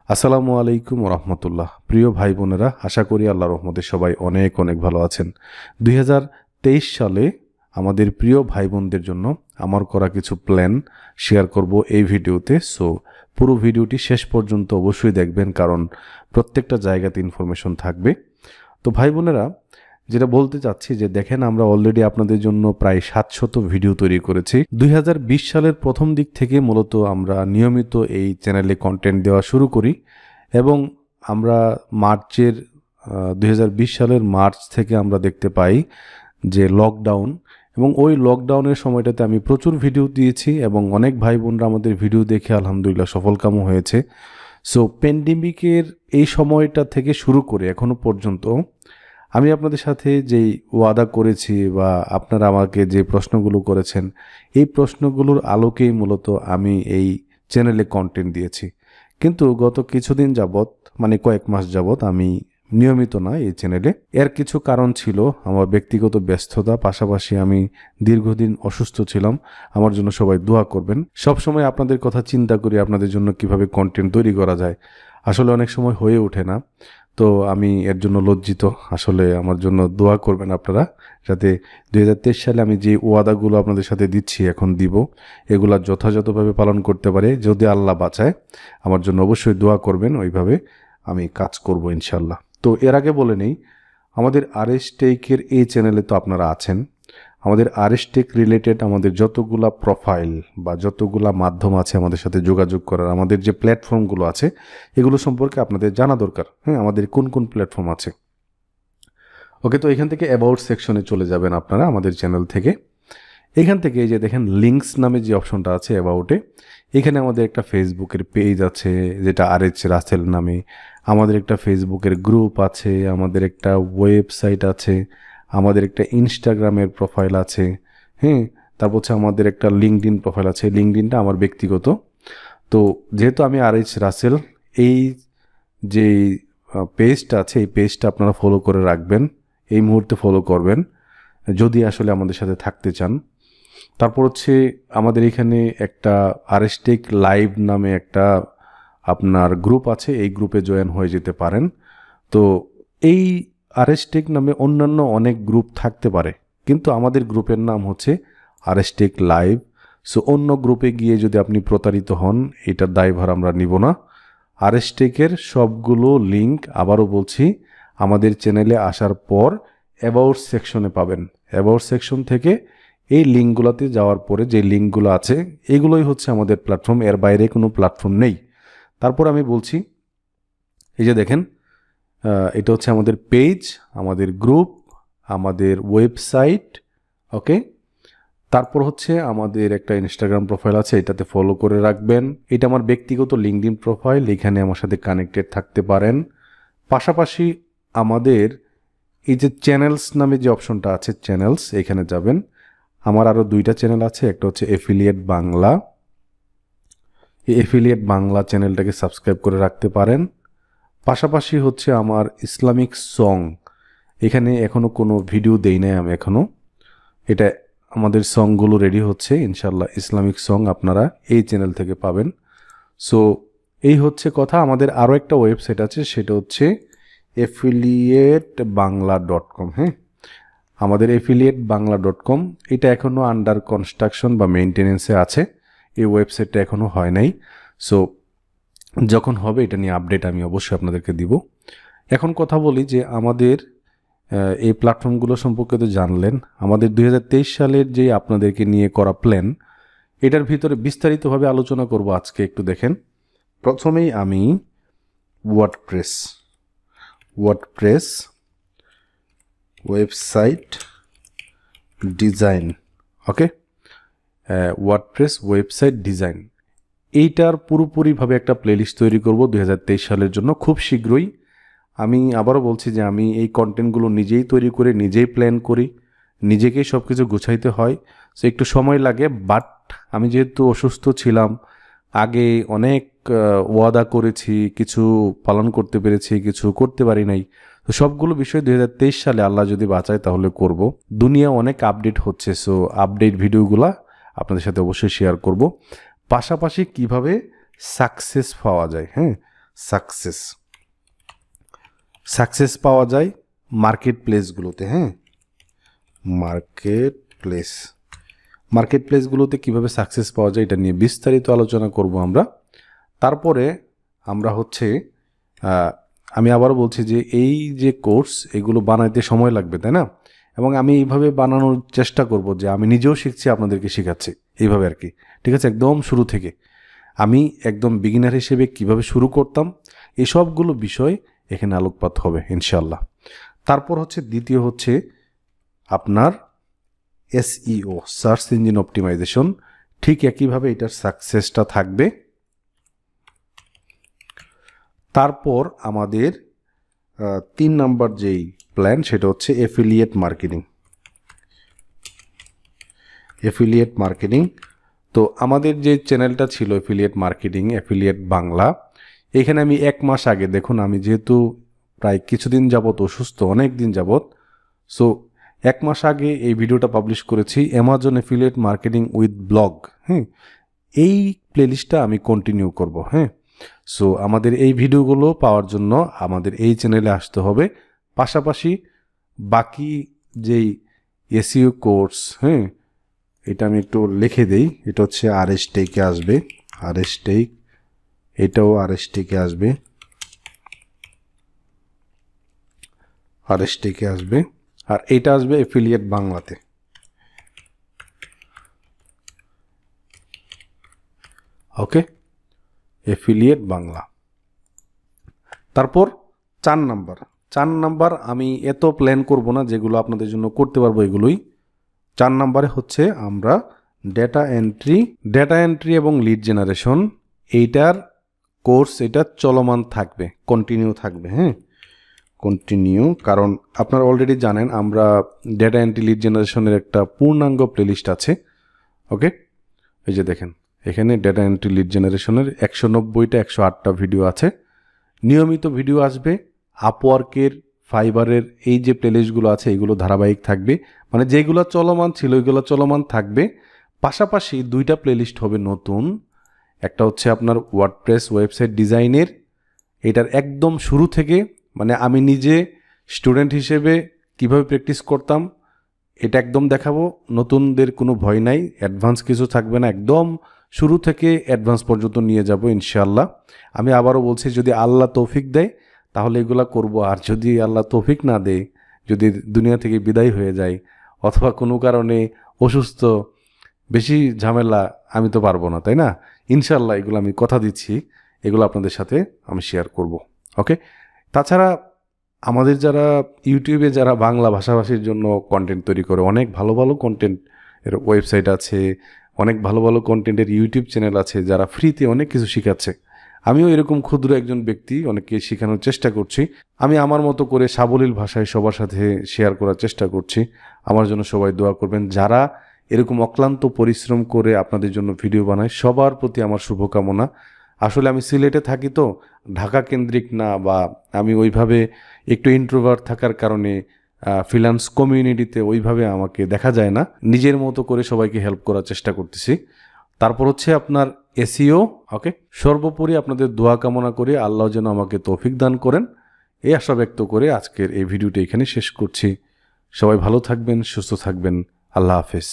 আসসালামু আলাইকুম রহমতুল্লাহ। প্রিয় ভাই বোনেরা, আশা করি আল্লাহর রহমতে সবাই অনেক অনেক ভালো আছেন। 2023 সালে আমাদের প্রিয় ভাই বোনদের জন্য আমার করা কিছু প্ল্যান শেয়ার করব এই ভিডিওতে। সো পুরো ভিডিওটি শেষ পর্যন্ত অবশ্যই দেখবেন, কারণ প্রত্যেকটা জায়গাতে ইনফরমেশন থাকবে। তো ভাই বোনেরা, যেটা বলতে চাচ্ছি যে দেখেন, আমরা অলরেডি আপনাদের জন্য প্রায় 700 ভিডিও তৈরি করেছি। 2020 সালের প্রথম দিক থেকে মূলত আমরা নিয়মিত এই চ্যানেলে কন্টেন্ট দেওয়া শুরু করি এবং আমরা 2020 সালের মার্চ থেকে আমরা দেখতে পাই যে লকডাউন, এবং ওই লকডাউনের সময়টাতে আমি প্রচুর ভিডিও দিয়েছি এবং অনেক ভাই বোনরা আমাদের ভিডিও দেখে আলহামদুলিল্লাহ সফলকামও হয়েছে। সো প্যান্ডেমিকের এই সময়টা থেকে শুরু করে এখনো পর্যন্ত আমি আপনাদের সাথে যেই ওয়াদা করেছি বা আপনারা আমাকে যে প্রশ্নগুলো করেছেন, এই প্রশ্নগুলোর আলোকেই মূলত আমি এই চ্যানেলে কন্টেন্ট দিয়েছি। কিন্তু গত কিছুদিন যাবৎ, মানে কয়েক মাস যাবৎ আমি নিয়মিত না এই চ্যানেলে। এর কিছু কারণ ছিল, আমার ব্যক্তিগত ব্যস্ততা, পাশাপাশি আমি দীর্ঘদিন অসুস্থ ছিলাম। আমার জন্য সবাই দোয়া করবেন। সবসময় আপনাদের কথা চিন্তা করি, আপনাদের জন্য কিভাবে কন্টেন্ট তৈরি করা যায়। আসলে অনেক সময় হয়ে ওঠে না, তো আমি এর জন্য লজ্জিত। আসলে আমার জন্য দোয়া করবেন আপনারা, যাতে 2023 সালে আমি যে ওয়াদাগুলো আপনাদের সাথে দিচ্ছি, এখন দিব, এগুলা যথাযথভাবে পালন করতে পারে। যদি আল্লাহ বাঁচায়, আমার জন্য অবশ্যই দোয়া করবেন, ওইভাবে আমি কাজ করব ইনশাল্লাহ। তো এর আগে বলে নেই, আমাদের আরএস টেকের এই চ্যানেলে তো আপনারা আছেন। আমাদের আরএস টেক রিলেটেড আমাদের যতগুলা প্রোফাইল বা যতগুলা মাধ্যম আছে আমাদের সাথে যোগাযোগ করার, আমাদের যে প্ল্যাটফর্মগুলো আছে, এগুলো সম্পর্কে আপনাদের জানা দরকার। হ্যাঁ, আমাদের কোন কোন প্ল্যাটফর্ম আছে। ওকে, তো এখান থেকে অ্যাবাউট সেকশনে চলে যাবেন আপনারা আমাদের চ্যানেল থেকে। এখান থেকে এই যে দেখেন লিঙ্কস নামে যে অপশনটা আছে অ্যাবাউটে, এখানে আমাদের একটা ফেসবুকের পেজ আছে যেটা আরএচ রাসেল নামে, আমাদের একটা ফেসবুকের গ্রুপ আছে, আমাদের একটা ওয়েবসাইট আছে, আমাদের একটা ইনস্টাগ্রামের প্রোফাইল আছে। হ্যাঁ, তারপর হচ্ছে আমাদের একটা লিঙ্কডইন প্রোফাইল আছে। লিঙ্কডইনটা আমার ব্যক্তিগত। তো যেহেতু আমি আরএচ রাসেল, এই যে পেজটা আছে, এই পেজটা আপনারা ফলো করে রাখবেন, এই মুহূর্তে ফলো করবেন যদি আসলে আমাদের সাথে থাকতে চান। তারপর হচ্ছে আমাদের এখানে একটা আরএস টেক লাইভ নামে একটা আপনার গ্রুপ আছে, এই গ্রুপে জয়েন হয়ে যেতে পারেন। তো এই আরএস টেক নামে অন্যান্য অনেক গ্রুপ থাকতে পারে, কিন্তু আমাদের গ্রুপের নাম হচ্ছে আরএস টেক লাইভ। সো অন্য গ্রুপে গিয়ে যদি আপনি প্রতারিত হন, এটার দায়ভার আমরা নিব না। আরএস টেকের সবগুলো লিঙ্ক, আবারও বলছি, আমাদের চ্যানেলে আসার পর অ্যাবাউট সেকশনে পাবেন। অ্যাবাউট সেকশন থেকে এই লিঙ্কগুলোতে যাওয়ার পরে যে লিঙ্কগুলো আছে, এগুলোই হচ্ছে আমাদের প্ল্যাটফর্ম, এর বাইরে কোনো প্ল্যাটফর্ম নেই। তারপর আমি বলছি, এই যে দেখেন, এটা হচ্ছে আমাদের পেজ, আমাদের গ্রুপ, আমাদের ওয়েবসাইট। ওকে, তারপর হচ্ছে আমাদের একটা ইনস্টাগ্রাম প্রোফাইল আছে, এটাতে ফলো করে রাখবেন। এটা আমার ব্যক্তিগত লিঙ্কডইন প্রোফাইল, এখানে আমার সাথে কানেক্টেড থাকতে পারেন। পাশাপাশি আমাদের এই যে চ্যানেলস নামে যে অপশনটা আছে, চ্যানেলস, এখানে যাবেন। আমার আরও 2টা চ্যানেল আছে, একটা হচ্ছে এফিলিয়েট বাংলা। এই এফিলিয়েট বাংলা চ্যানেলটাকে সাবস্ক্রাইব করে রাখতে পারেন। পাশাপাশি হচ্ছে আমার ইসলামিক সং, এখানে এখনও কোনো ভিডিও দেই নাই আমি এখনও। এটা আমাদের সংগুলো রেডি হচ্ছে, ইনশাল্লাহ ইসলামিক সং আপনারা এই চ্যানেল থেকে পাবেন। সো এই হচ্ছে কথা। আমাদের আরও একটা ওয়েবসাইট আছে, সেটা হচ্ছে affiliatebangla.com। হ্যাঁ, আমাদের affiliatebangla.com, এটা এখনও আন্ডার কনস্ট্রাকশন বা মেইনটেনেন্সে আছে, এই ওয়েবসাইটটা এখনও হয় নাই। সো যখন হবে এটা নিয়ে আপডেট আমি অবশ্যই আপনাদেরকে দিব। এখন কথা বলি যে আমাদের এই প্ল্যাটফর্মগুলো সম্পর্কে তো জানলেন। আমাদের 2023 সালের যে আপনাদেরকে নিয়ে করা প্ল্যান, এটার ভিতরে বিস্তারিতভাবে আলোচনা করব আজকে। একটু দেখেন, প্রথমেই আমি ওয়ার্ডপ্রেস ওয়েবসাইট ডিজাইন, ওকে, ওয়ার্ডপ্রেস ওয়েবসাইট ডিজাইন, এইটার পুরোপুরিভাবে একটা প্লেলিস্ট তৈরি করব 2023 সালের জন্য খুব শীঘ্রই। আমি আবারও বলছি যে আমি এই কন্টেন্টগুলো নিজেই তৈরি করে, নিজেই প্ল্যান করি, নিজেকেই সব কিছু গুছাইতে হয়। সো একটু সময় লাগে, বাট আমি যেহেতু অসুস্থ ছিলাম, আগে অনেক ওয়াদা করেছি, কিছু পালন করতে পেরেছি, কিছু করতে পারি নাই। তো সবগুলো বিষয় 2023 সালে আল্লাহ যদি বাঁচায় তাহলে করব। দুনিয়া অনেক আপডেট হচ্ছে, সো আপডেট ভিডিওগুলা আপনাদের সাথে অবশ্যই শেয়ার করব। পাশাপাশি কিভাবে সাকসেস পাওয়া যায়, হ্যাঁ, সাকসেস। সাকসেস পাওয়া যায় মার্কেট প্লেসগুলোতে। হ্যাঁ, মার্কেট প্লেসগুলোতে কীভাবে সাকসেস পাওয়া যায় এটা নিয়ে বিস্তারিত আলোচনা করব আমরা। তারপরে আমরা হচ্ছে আমি আবারও বলছি যে এই যে কোর্স এগুলো বানাইতে সময় লাগবে, তাই না? এবং আমি এইভাবে বানানোর চেষ্টা করব যে আমি নিজেও শিখছি, আপনাদেরকে শেখাচ্ছি এইভাবে আর কি। ঠিক আছে, একদম শুরু থেকে আমি একদম বিগিনার হিসেবে কিভাবে শুরু করতাম এই সবগুলো বিষয় এখানে আলোকপাত হবে ইনশাল্লাহ। তারপর হচ্ছে দ্বিতীয় হচ্ছে আপনার SEO, সার্চ ইঞ্জিন অপটিমাইজেশন। ঠিক একইভাবে এটার সাকসেসটা থাকবে। তারপর আমাদের 3 নাম্বার যেই প্ল্যান সেটা হচ্ছে অ্যাফিলিয়েট মার্কেটিং। তো আমাদের যে চ্যানেলটা ছিল অ্যাফিলিয়েট বাংলা, এখানে আমি 1 মাস আগে, দেখুন আমি যেহেতু প্রায় কিছুদিন যাবত অসুস্থ, অনেক দিন যাবত, সো 1 মাস আগে এই ভিডিওটা পাবলিশ করেছি, Amazon affiliate marketing with blog. হ্যাঁ, এই প্লেলিস্টটা আমি কন্টিনিউ করব। হ্যাঁ, সো আমাদের এই ভিডিওগুলো পাওয়ার জন্য আমাদের এই চ্যানেলে আসতে হবে। পাশাপাশি বাকি যেই SEO কোর্স, হ্যাঁ, এটা আমি একটু লিখে দেই। এটা হচ্ছে RSTechে আসবে, এটাও RSTechে আসবে, আর এটা আসবে অ্যাফিলিয়েট বাংলাতে। ওকে, অ্যাফিলিয়েট বাংলা। তারপর 4 নাম্বার আমি এত প্ল্যান করব না, যেগুলো আপনাদের জন্য করতে পারবো এগুলোই। 4 নাম্বারে হচ্ছে আমরা ডেটা এন্ট্রি এবং লিড জেনারেশন, এইটার কোর্স এটা চলমান থাকবে, কন্টিনিউ থাকবে। হ্যাঁ, কন্টিনিউ, কারণ আপনারা অলরেডি জানেন আমরা ডেটা এন্ট্রি লিড জেনারেশনের একটা পূর্ণাঙ্গ প্লেলিস্ট আছে। ওকে, এই যে দেখেন এখানে ডেটা এন্ট্রি লিড জেনারেশনের 190টা 108টা ভিডিও আছে। নিয়মিত ভিডিও আসবে। আপওয়ার্কের, ফাইবারের এই যে প্লেলিস্টগুলো আছে এগুলো ধারাবাহিক থাকবে, মানে যেগুলো চলমান ছিল ওইগুলো চলমান থাকবে। পাশাপাশি 2টা প্লেলিস্ট হবে নতুন। একটা হচ্ছে আপনার ওয়ার্ডপ্রেস ওয়েবসাইট ডিজাইনের, এটার একদম শুরু থেকে, মানে আমি নিজে স্টুডেন্ট হিসেবে কিভাবে প্র্যাকটিস করতাম এটা একদম দেখাবো। নতুনদের কোনো ভয় নাই, অ্যাডভান্স কিছু থাকবে না, একদম শুরু থেকে অ্যাডভান্স পর্যন্ত নিয়ে যাব ইনশাআল্লাহ। আমি আবারও বলছি, যদি আল্লাহ তৌফিক দেয় তাহলে এগুলা করব, আর যদি আল্লাহ তৌফিক না দেয়, যদি দুনিয়া থেকে বিদায় হয়ে যায় অথবা কোনো কারণে অসুস্থ, বেশি ঝামেলা, আমি তো পারবো না, তাই না? ইনশাআল্লাহ এগুলো আমি কথা দিচ্ছি, এগুলো আপনাদের সাথে আমি শেয়ার করব। ওকে, তাছাড়া আমাদের যারা ইউটিউবে যারা বাংলা ভাষাভাষীর জন্য কন্টেন্ট তৈরি করে, অনেক ভালো ভালো কন্টেন্ট এর ওয়েবসাইট আছে, অনেক ভালো ভালো কন্টেন্টের ইউটিউব চ্যানেল আছে, যারা ফ্রিতে অনেক কিছু শেখাচ্ছে। আমিও এরকম ক্ষুদ্র একজন ব্যক্তি, অনেককে শেখানোর চেষ্টা করছি। আমি আমার মতো করে সাবলীল ভাষায় সবার সাথে শেয়ার করার চেষ্টা করছি। আমার জন্য সবাই দোয়া করবেন। যারা এরকম অক্লান্ত পরিশ্রম করে আপনাদের জন্য ভিডিও বানায়, সবার প্রতি আমার শুভকামনা। আসলে আমি সিলেটে থাকি, তো ঢাকা কেন্দ্রিক না, বা আমি ওইভাবে একটু ইন্ট্রোভার্ট থাকার কারণে ফ্রিল্যান্স কমিউনিটিতে ওইভাবে আমাকে দেখা যায় না। নিজের মতো করে সবাইকে হেল্প করার চেষ্টা করতেছি। তারপর হচ্ছে আপনার SEO। ওকে, সর্বোপরি আপনাদের দোয়া কামনা করে আল্লাহ যেন আমাকে তৌফিক দান করেন, এই আশা ব্যক্ত করে আজকের এই ভিডিওটি এখানে শেষ করছি। সবাই ভালো থাকবেন, সুস্থ থাকবেন। আল্লাহ হাফেজ।